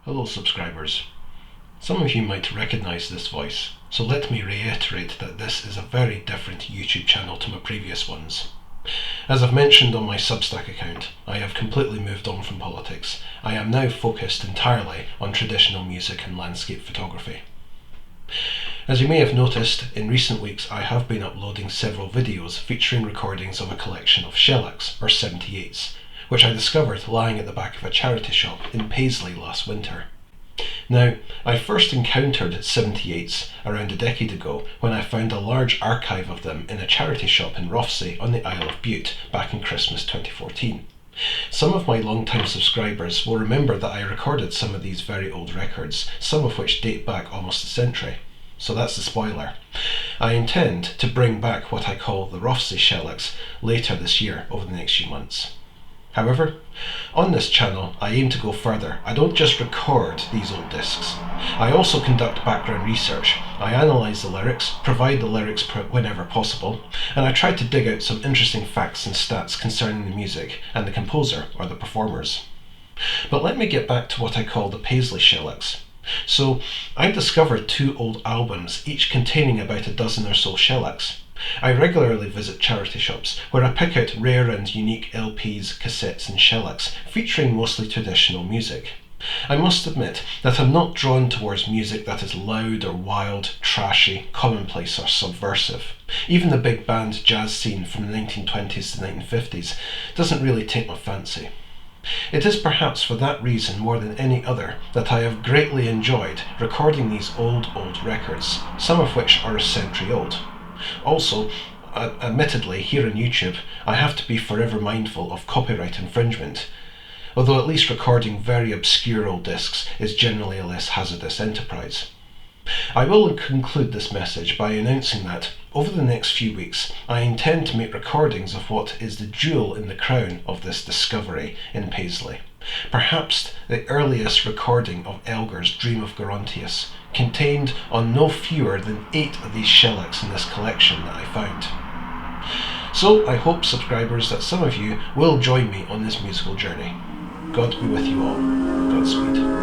Hello subscribers. Some of you might recognise this voice, so let me reiterate that this is a very different YouTube channel to my previous ones. As I've mentioned on my Substack account, I have completely moved on from politics. I am now focused entirely on traditional music and landscape photography. As you may have noticed, in recent weeks I have been uploading several videos featuring recordings of a collection of shellacs, or 78s, which I discovered lying at the back of a charity shop in Paisley last winter. Now, I first encountered 78s around a decade ago when I found a large archive of them in a charity shop in Rothesay on the Isle of Bute back in Christmas 2014. Some of my long-time subscribers will remember that I recorded some of these very old records, some of which date back almost a century. So that's the spoiler. I intend to bring back what I call the Rothesay shellacs later this year over the next few months. However, on this channel I aim to go further. I don't just record these old discs. I also conduct background research. I analyse the lyrics, provide the lyrics whenever possible, and I try to dig out some interesting facts and stats concerning the music and the composer or the performers. But let me get back to what I call the Paisley shellacs. So, I discovered two old albums, each containing about a dozen or so shellacs. I regularly visit charity shops where I pick out rare and unique LPs, cassettes and shellacs featuring mostly traditional music. I must admit that I'm not drawn towards music that is loud or wild, trashy, commonplace or subversive. Even the big band jazz scene from the 1920s to 1950s doesn't really take my fancy. It is perhaps for that reason more than any other that I have greatly enjoyed recording these old records, some of which are a century old. Also, admittedly, here on YouTube, I have to be forever mindful of copyright infringement, although at least recording very obscure old discs is generally a less hazardous enterprise. I will conclude this message by announcing that, over the next few weeks, I intend to make recordings of what is the jewel in the crown of this discovery in Paisley. Perhaps the earliest recording of Elgar's Dream of Gerontius, contained on no fewer than 8 of these shellacs in this collection that I found. So I hope, subscribers, that some of you will join me on this musical journey. God be with you all. Godspeed.